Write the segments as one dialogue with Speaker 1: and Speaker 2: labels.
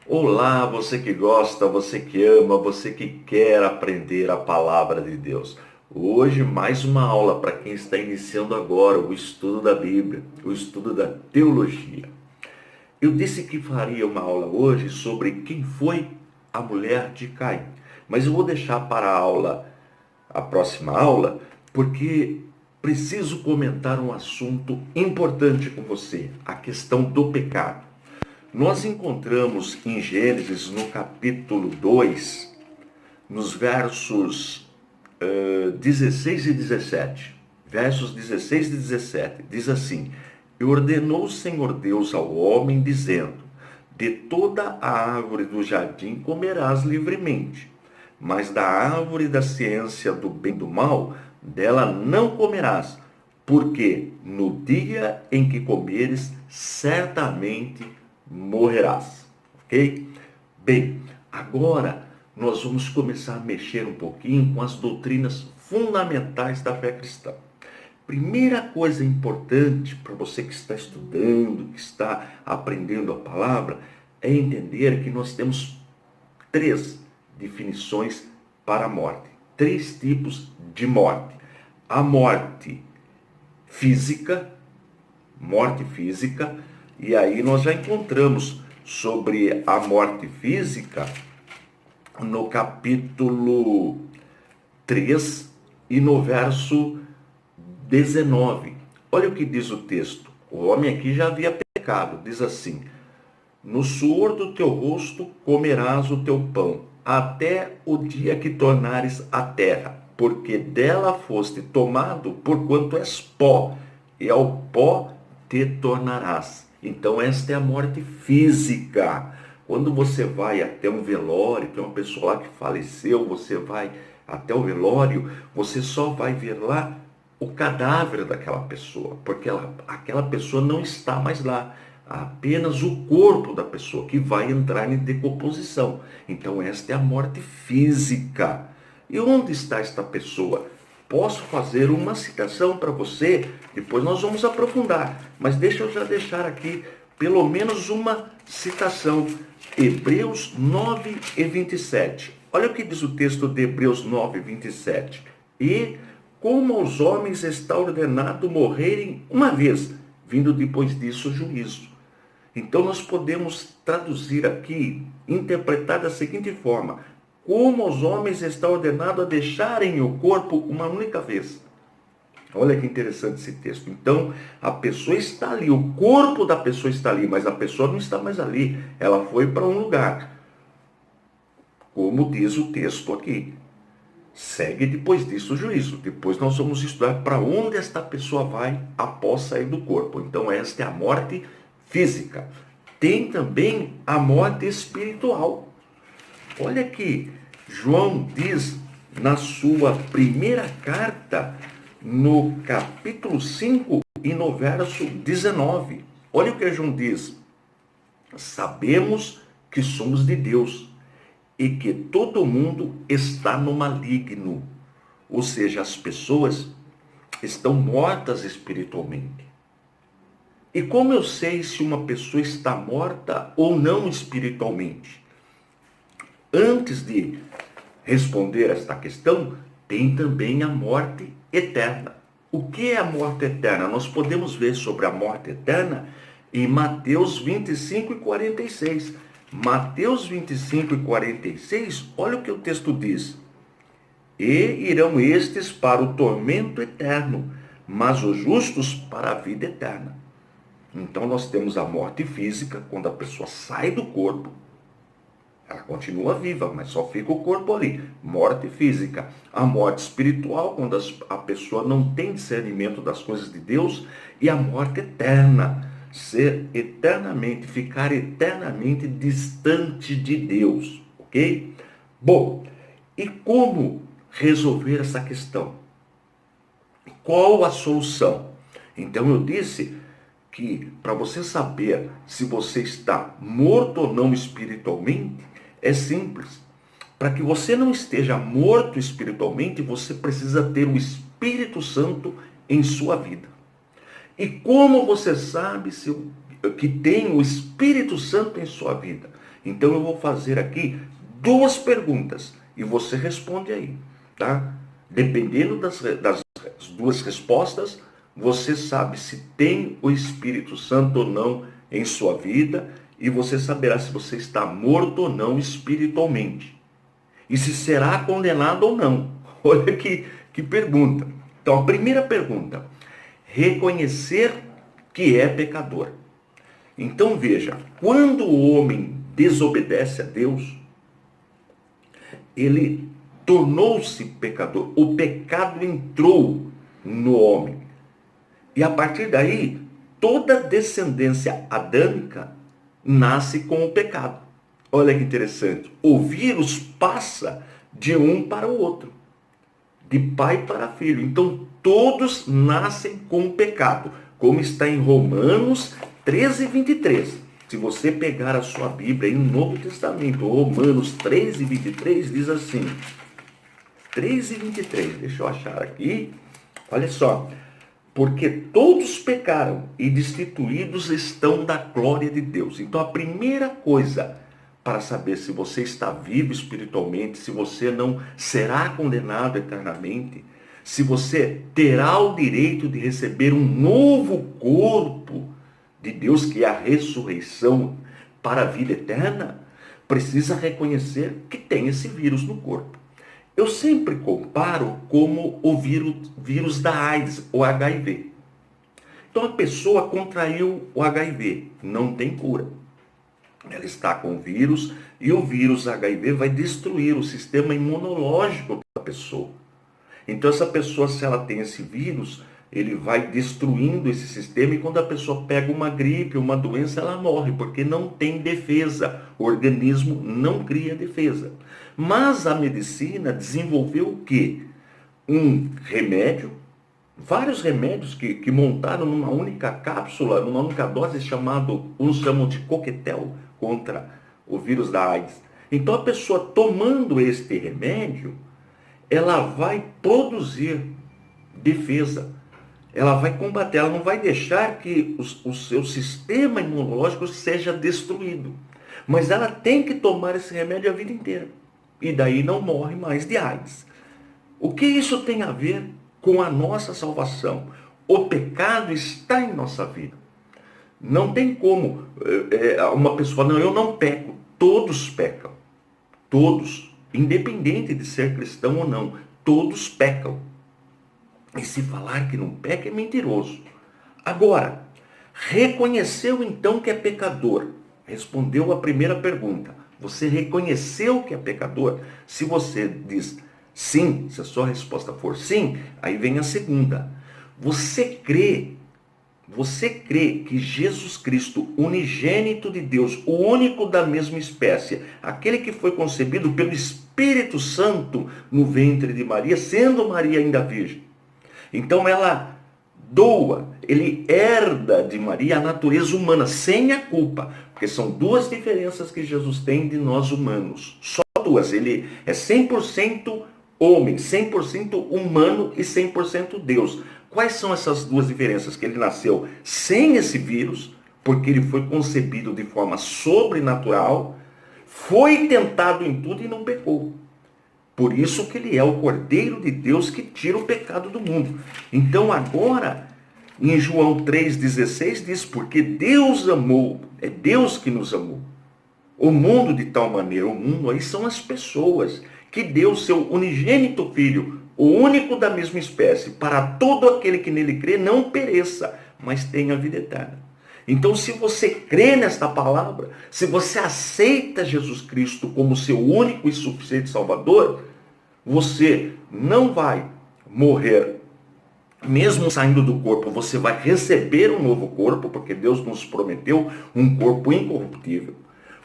Speaker 1: Olá, você que gosta, você que ama, você que quer aprender a palavra de Deus. Hoje, mais uma aula para quem está iniciando agora o estudo da Bíblia, o estudo da teologia. Eu disse que faria uma aula hoje sobre quem foi a mulher de Caim, mas eu vou deixar para a próxima aula, porque preciso comentar um assunto importante com você, a questão do pecado. Nós encontramos em Gênesis, no capítulo 2, nos versos 16 e 17. Versos 16 e 17, diz assim: E ordenou o Senhor Deus ao homem, dizendo: De toda a árvore do jardim comerás livremente, mas da árvore da ciência do bem e do mal, dela não comerás, porque no dia em que comeres, certamente morrerás. Ok? Bem, agora nós vamos começar a mexer um pouquinho com as doutrinas fundamentais da fé cristã. Primeira coisa importante para você que está estudando, que está aprendendo a palavra, é entender que nós temos três definições para a morte. Três tipos de morte. A morte física, e aí nós já encontramos sobre a morte física no capítulo 3 e no verso 19. Olha o que diz o texto. O homem aqui já havia pecado. Diz assim: No suor do teu rosto comerás o teu pão, até o dia que tornares a terra, porque dela foste tomado, porquanto és pó, e ao pó te tornarás. Então esta é a morte física. Quando você vai até um velório, tem uma pessoa lá que faleceu, você vai até o velório, você só vai ver lá o cadáver daquela pessoa, porque aquela pessoa não está mais lá. Apenas o corpo da pessoa que vai entrar em decomposição. Então esta é a morte física. E onde está esta pessoa? Posso fazer uma citação para você, depois nós vamos aprofundar, mas deixa eu já deixar aqui pelo menos uma citação. Hebreus 9 e 27. Olha o que diz o texto de Hebreus 9, 27. E como aos homens está ordenado morrerem uma vez, vindo depois disso o juízo. Então nós podemos traduzir aqui, interpretar da seguinte forma: como aos homens está ordenado a deixarem o corpo uma única vez. Olha que interessante esse texto. Então, a pessoa está ali, o corpo da pessoa está ali, mas a pessoa não está mais ali. Ela foi para um lugar. Como diz o texto aqui. Segue depois disso o juízo. Depois nós vamos estudar para onde esta pessoa vai após sair do corpo. Então, esta é a morte física. Tem também a morte espiritual. Olha que João diz na sua primeira carta, no capítulo 5 e no verso 19. Olha o que João diz: Sabemos que somos de Deus e que todo mundo está no maligno. Ou seja, as pessoas estão mortas espiritualmente. E como eu sei se uma pessoa está morta ou não espiritualmente? Antes de responder esta questão, tem também a morte eterna. O que é a morte eterna? Nós podemos ver sobre a morte eterna em Mateus 25 e 46. Mateus 25 e 46, olha o que o texto diz: E irão estes para o tormento eterno, mas os justos para a vida eterna. Então nós temos a morte física, quando a pessoa sai do corpo. Ela continua viva, mas só fica o corpo ali. Morte física. A morte espiritual, quando a pessoa não tem discernimento das coisas de Deus. E a morte eterna. Ficar eternamente distante de Deus. Ok? Bom, e como resolver essa questão? Qual a solução? Então eu disse que para você saber se você está morto ou não espiritualmente, é simples. Para que você não esteja morto espiritualmente, você precisa ter o Espírito Santo em sua vida. E como você sabe se que tem o Espírito Santo em sua vida. Então eu vou fazer aqui duas perguntas e você responde aí, tá? Dependendo das duas respostas, você sabe se tem o Espírito Santo ou não em sua vida e você saberá se você está morto ou não espiritualmente. E se será condenado ou não. Olha que pergunta. Então, a primeira pergunta: reconhecer que é pecador. Então, veja, quando o homem desobedece a Deus, ele tornou-se pecador. O pecado entrou no homem. E a partir daí, toda descendência adâmica nasce com o pecado. Olha que interessante. O vírus passa de um para o outro, de pai para filho. Então, todos nascem com o pecado, como está em Romanos 13:23. Se você pegar a sua Bíblia no Novo Testamento, Romanos 13:23 diz assim, 13:23, deixa eu achar aqui, olha só. Porque todos pecaram e destituídos estão da glória de Deus. Então a primeira coisa para saber se você está vivo espiritualmente, se você não será condenado eternamente, se você terá o direito de receber um novo corpo de Deus, que é a ressurreição para a vida eterna, precisa reconhecer que tem esse vírus no corpo. Eu sempre comparo como o vírus da AIDS, o HIV. Então a pessoa contraiu o HIV, não tem cura. Ela está com o vírus e o vírus HIV vai destruir o sistema imunológico da pessoa. Então essa pessoa, se ela tem esse vírus, ele vai destruindo esse sistema e quando a pessoa pega uma gripe, uma doença, ela morre, porque não tem defesa. O organismo não cria defesa. Mas a medicina desenvolveu o quê? Um remédio, vários remédios que montaram numa única cápsula, numa única dose, uns chamam de coquetel contra o vírus da AIDS. Então a pessoa tomando este remédio, ela vai produzir defesa. Ela vai combater, ela não vai deixar que o seu sistema imunológico seja destruído. Mas ela tem que tomar esse remédio a vida inteira. E daí não morre mais de AIDS. O que isso tem a ver com a nossa salvação? O pecado está em nossa vida. Não tem como uma pessoa, não, eu não peco. Todos pecam. Todos, independente de ser cristão ou não, todos pecam. E se falar que não peca é mentiroso. Agora, reconheceu então que é pecador? Respondeu a primeira pergunta. Você reconheceu que é pecador? Se você diz sim, se a sua resposta for sim, aí vem a segunda. Você crê que Jesus Cristo, unigênito de Deus, o único da mesma espécie, aquele que foi concebido pelo Espírito Santo no ventre de Maria, sendo Maria ainda virgem. Então ele herda de Maria a natureza humana, sem a culpa. Porque são duas diferenças que Jesus tem de nós humanos. Só duas. Ele é 100% homem, 100% humano e 100% Deus. Quais são essas duas diferenças? Que ele nasceu sem esse vírus, porque ele foi concebido de forma sobrenatural, foi tentado em tudo e não pecou. Por isso que ele é o Cordeiro de Deus que tira o pecado do mundo. Então agora, em João 3,16 diz, porque Deus amou, é Deus que nos amou. O mundo de tal maneira, o mundo aí são as pessoas, que deu seu unigênito Filho, o único da mesma espécie, para todo aquele que nele crê não pereça, mas tenha vida eterna. Então, se você crê nesta palavra, se você aceita Jesus Cristo como seu único e suficiente Salvador, você não vai morrer, mesmo saindo do corpo, você vai receber um novo corpo, porque Deus nos prometeu um corpo incorruptível.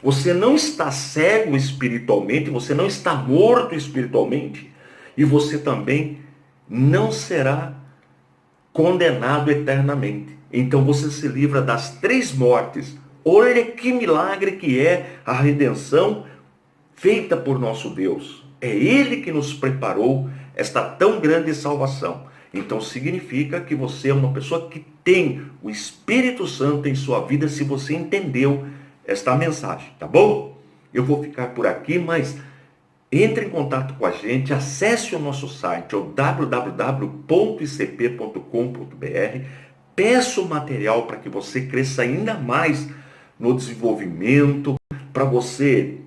Speaker 1: Você não está cego espiritualmente, você não está morto espiritualmente, e você também não será condenado eternamente. Então você se livra das 3 mortes. Olha que milagre que é a redenção feita por nosso Deus. É Ele que nos preparou esta tão grande salvação. Então significa que você é uma pessoa que tem o Espírito Santo em sua vida se você entendeu esta mensagem, tá bom? Eu vou ficar por aqui, mas entre em contato com a gente, acesse o nosso site, o www.icp.com.br, peça o material para que você cresça ainda mais no desenvolvimento, para você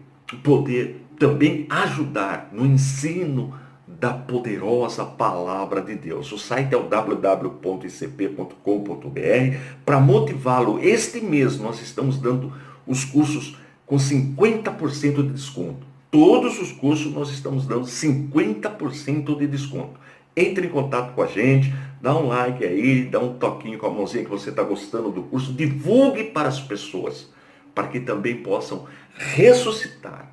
Speaker 1: poder também ajudar no ensino da poderosa palavra de Deus. O site é o www.icp.com.br. Para motivá-lo, este mês nós estamos dando os cursos com 50% de desconto. Todos os cursos nós estamos dando 50% de desconto. Entre em contato com a gente, dá um like aí, dá um toquinho com a mãozinha que você está gostando do curso, divulgue para as pessoas, para que também possam ressuscitar,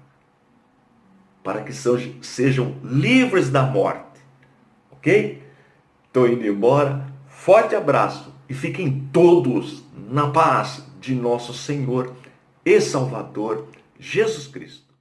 Speaker 1: para que sejam livres da morte. Ok? Estou indo embora. Forte abraço e fiquem todos na paz de nosso Senhor e Salvador Jesus Cristo.